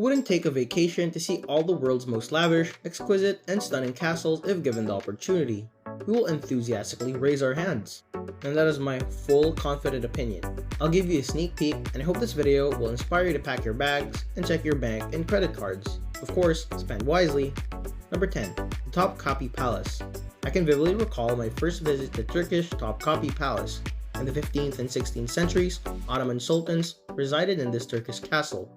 wouldn't take a vacation to see all the world's most lavish, exquisite, and stunning castles if given the opportunity. We will enthusiastically raise our hands. And that is my full confident opinion. I'll give you a sneak peek, and I hope this video will inspire you to pack your bags and check your bank and credit cards. Of course, spend wisely. Number 10. The Topkapi Palace. I can vividly recall my first visit to Turkish Topkapi Palace. In the 15th and 16th centuries, Ottoman sultans resided in this Turkish castle.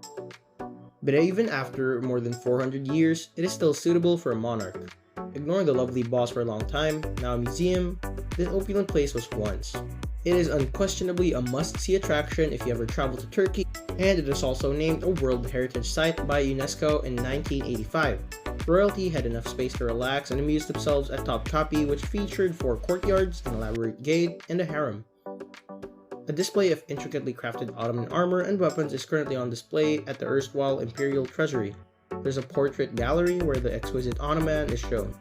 But even after more than 400 years, it is still suitable for a monarch. Ignoring the lovely boss for a long time, now a museum, this opulent place was once. It is unquestionably a must-see attraction if you ever travel to Turkey, and it is also named a World Heritage Site by UNESCO in 1985. Royalty had enough space to relax and amuse themselves at Topkapi, which featured 4 courtyards, an elaborate gate, and a harem. A display of intricately crafted Ottoman armor and weapons is currently on display at the erstwhile Imperial Treasury. There's a portrait gallery where the exquisite Ottoman is shown.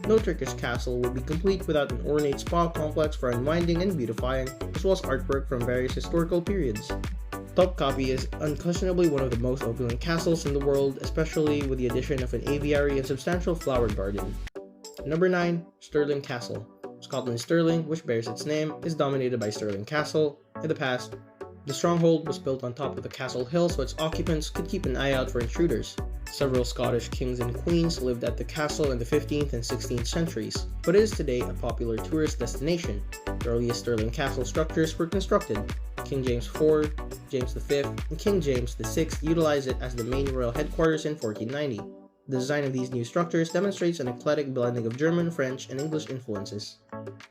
No Turkish castle would be complete without an ornate spa complex for unwinding and beautifying, as well as artwork from various historical periods. Topkapi is unquestionably one of the most opulent castles in the world, especially with the addition of an aviary and substantial flower garden. Number 9. Stirling Castle. Scotland's Stirling, which bears its name, is dominated by Stirling Castle. In the past, the stronghold was built on top of the castle hill so its occupants could keep an eye out for intruders. Several Scottish kings and queens lived at the castle in the 15th and 16th centuries, but it is today a popular tourist destination. The earliest Stirling Castle structures were constructed. King James IV, James V, and King James VI utilized it as the main royal headquarters in 1490. The design of these new structures demonstrates an eclectic blending of German, French, and English influences.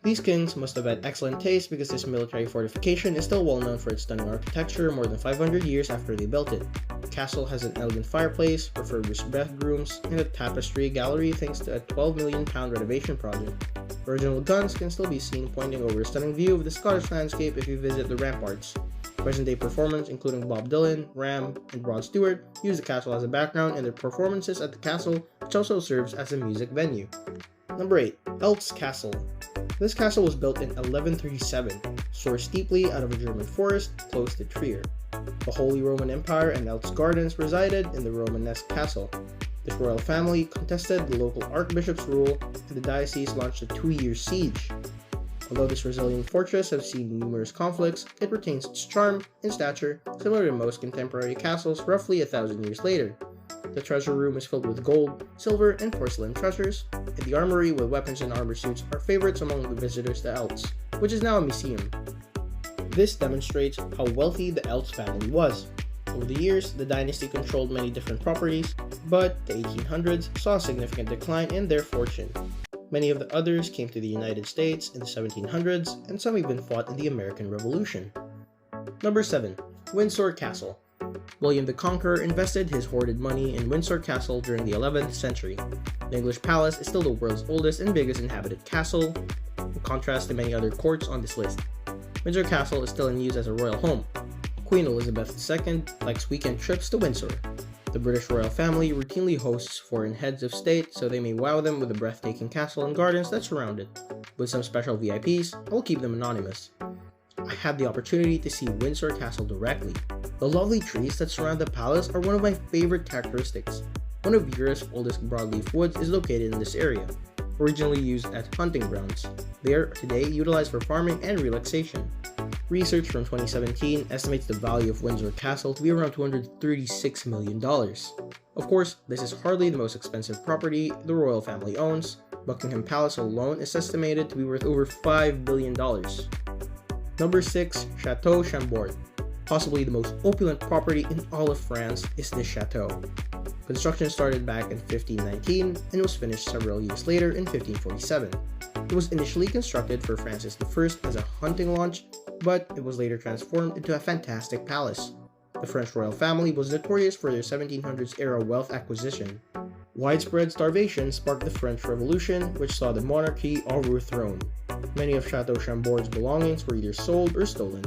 These kings must have had excellent taste because this military fortification is still well known for its stunning architecture more than 500 years after they built it. The castle has an elegant fireplace, refurbished bedrooms, and a tapestry gallery thanks to a £12 million renovation project. Original guns can still be seen pointing over a stunning view of the Scottish landscape if you visit the ramparts. Present-day performers including Bob Dylan, Ram, and Rod Stewart use the castle as a background in their performances at the castle, which also serves as a music venue. Number 8. Eltz Castle. This castle was built in 1137, soared steeply out of a German forest close to Trier. The Holy Roman Empire and Eltz Gardens resided in the Romanesque castle. This royal family contested the local archbishop's rule, and the diocese launched a 2-year siege. Although this resilient fortress has seen numerous conflicts, it retains its charm and stature similar to most contemporary castles roughly 1,000 years later. The treasure room is filled with gold, silver, and porcelain treasures, and the armory with weapons and armor suits are favorites among the visitors to Eltz, which is now a museum. This demonstrates how wealthy the Eltz family was. Over the years, the dynasty controlled many different properties, but the 1800s saw a significant decline in their fortune. Many of the others came to the United States in the 1700s, and some even fought in the American Revolution. Number 7. Windsor Castle. William the Conqueror invested his hoarded money in Windsor Castle during the 11th century. The English palace is still the world's oldest and biggest inhabited castle, in contrast to many other courts on this list. Windsor Castle is still in use as a royal home. Queen Elizabeth II likes weekend trips to Windsor. The British royal family routinely hosts foreign heads of state so they may wow them with the breathtaking castle and gardens that surround it. With some special VIPs, I will keep them anonymous. I had the opportunity to see Windsor Castle directly. The lovely trees that surround the palace are one of my favorite characteristics. One of Europe's oldest broadleaf woods is located in this area, originally used as hunting grounds. They are today utilized for farming and relaxation. Research from 2017 estimates the value of Windsor Castle to be around $236 million. Of course, this is hardly the most expensive property the royal family owns. Buckingham Palace alone is estimated to be worth over $5 billion. Number 6. Chateau Chambord. Possibly the most opulent property in all of France is this chateau. Construction started back in 1519 and was finished several years later in 1547. It was initially constructed for Francis I as a hunting lodge, but it was later transformed into a fantastic palace. The French royal family was notorious for their 1700s era wealth acquisition. Widespread starvation sparked the French Revolution, which saw the monarchy overthrown. Many of Chateau Chambord's belongings were either sold or stolen.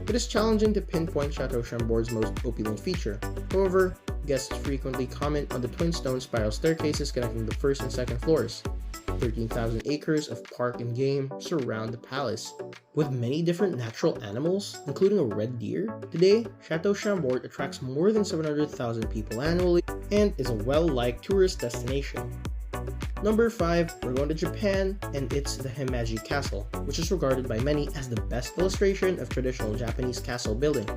It is challenging to pinpoint Chateau Chambord's most opulent feature. However, guests frequently comment on the twin stone spiral staircases connecting the first and second floors. 13,000 acres of park and game surround the palace. With many different natural animals, including a red deer, today, Chateau Chambord attracts more than 700,000 people annually and is a well-liked tourist destination. Number 5, we're going to Japan, and it's the Himeji Castle, which is regarded by many as the best illustration of traditional Japanese castle building.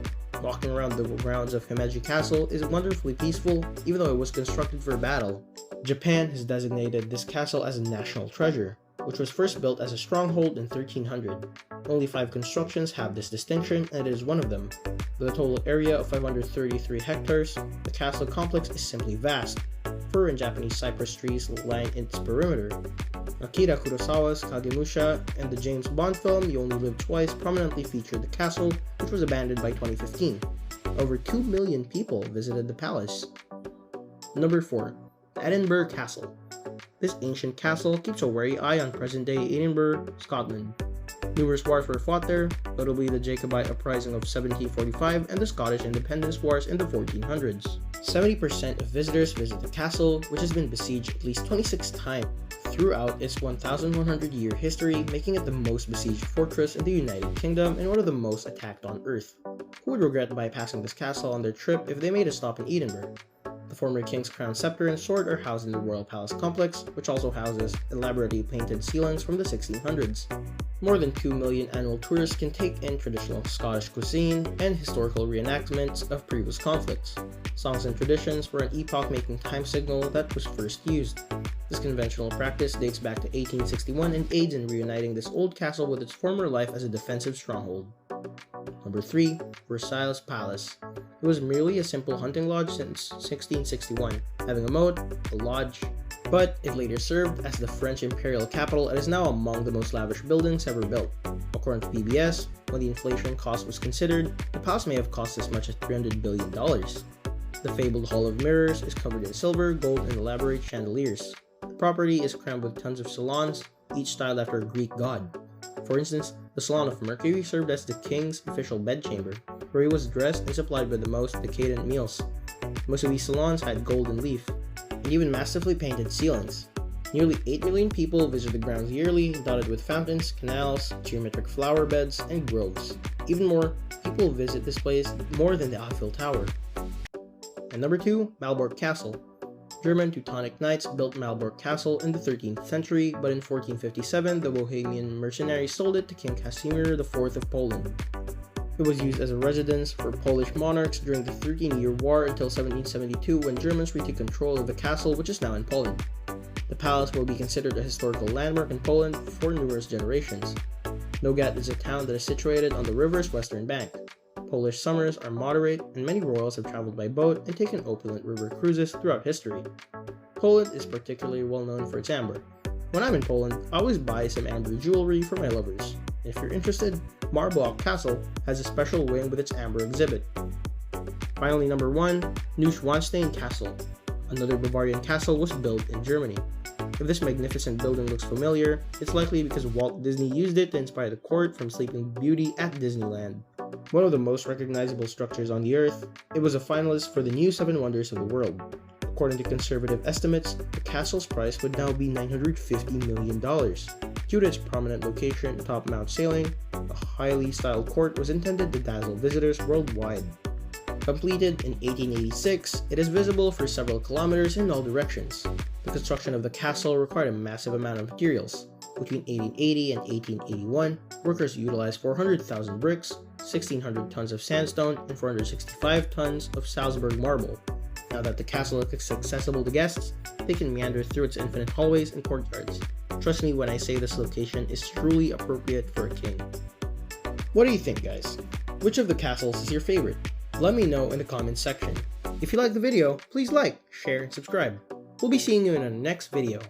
Walking around the grounds of Himeji Castle is wonderfully peaceful, even though it was constructed for battle. Japan has designated this castle as a national treasure, which was first built as a stronghold in 1300. Only 5 constructions have this distinction, and it is one of them. With a total area of 533 hectares, the castle complex is simply vast. Fir and Japanese cypress trees line its perimeter. Akira Kurosawa's Kagemusha and the James Bond film You Only Live Twice prominently featured the castle, which was abandoned by 2015. Over 2 million people visited the palace. Number 4. The Edinburgh Castle. This ancient castle keeps a wary eye on present-day Edinburgh, Scotland. Numerous wars were fought there, notably the Jacobite Uprising of 1745 and the Scottish Independence Wars in the 1400s. 70% of visitors visit the castle, which has been besieged at least 26 times throughout its 1,100-year history, making it the most besieged fortress in the United Kingdom and one of the most attacked on Earth. Who would regret bypassing this castle on their trip if they made a stop in Edinburgh? The former king's crown scepter and sword are housed in the Royal Palace complex, which also houses elaborately painted ceilings from the 1600s. More than 2 million annual tourists can take in traditional Scottish cuisine and historical reenactments of previous conflicts. Songs and traditions were an epoch-making time signal that was first used. This conventional practice dates back to 1861 and aids in reuniting this old castle with its former life as a defensive stronghold. Number 3. Versailles Palace. It was merely a simple hunting lodge since 1661, having a moat, a lodge, but it later served as the French imperial capital and is now among the most lavish buildings ever built. According to PBS, when the inflation cost was considered, the palace may have cost as much as $300 billion. The fabled Hall of Mirrors is covered in silver, gold, and elaborate chandeliers. The property is crammed with tons of salons, each styled after a Greek god. For instance, the Salon of Mercury served as the king's official bedchamber, where he was dressed and supplied with the most decadent meals. Most of these salons had golden leaf, and even massively painted ceilings. Nearly 8 million people visit the grounds yearly, dotted with fountains, canals, geometric flower beds, and groves. Even more, people visit this place more than the Eiffel Tower. And number 2, Malbork Castle. German Teutonic Knights built Malbork Castle in the 13th century, but in 1457 the Bohemian mercenaries sold it to King Casimir IV of Poland. It was used as a residence for Polish monarchs during the 13-year War until 1772 when Germans retook control of the castle, which is now in Poland. The palace will be considered a historical landmark in Poland for numerous generations. Nogat is a town that is situated on the river's western bank. Polish summers are moderate, and many royals have traveled by boat and taken opulent river cruises throughout history. Poland is particularly well known for its amber. When I'm in Poland, I always buy some amber jewelry for my lovers. If you're interested, Malbork Castle has a special wing with its amber exhibit. Finally, number 1, Neuschwanstein Castle. Another Bavarian castle was built in Germany. If this magnificent building looks familiar, it's likely because Walt Disney used it to inspire the court from Sleeping Beauty at Disneyland. One of the most recognizable structures on the earth, it was a finalist for the new 7 Wonders of the World. According to conservative estimates, the castle's price would now be $950 million. Due to its prominent location atop Mount Salling, a highly styled court was intended to dazzle visitors worldwide. Completed in 1886, it is visible for several kilometers in all directions. The construction of the castle required a massive amount of materials. Between 1880 and 1881, workers utilized 400,000 bricks, 1,600 tons of sandstone, and 465 tons of Salzburg marble. Now that the castle is accessible to guests, they can meander through its infinite hallways and courtyards. Trust me when I say this location is truly appropriate for a king. What do you think, guys? Which of the castles is your favorite? Let me know in the comments section. If you liked the video, please like, share, and subscribe. We'll be seeing you in our next video.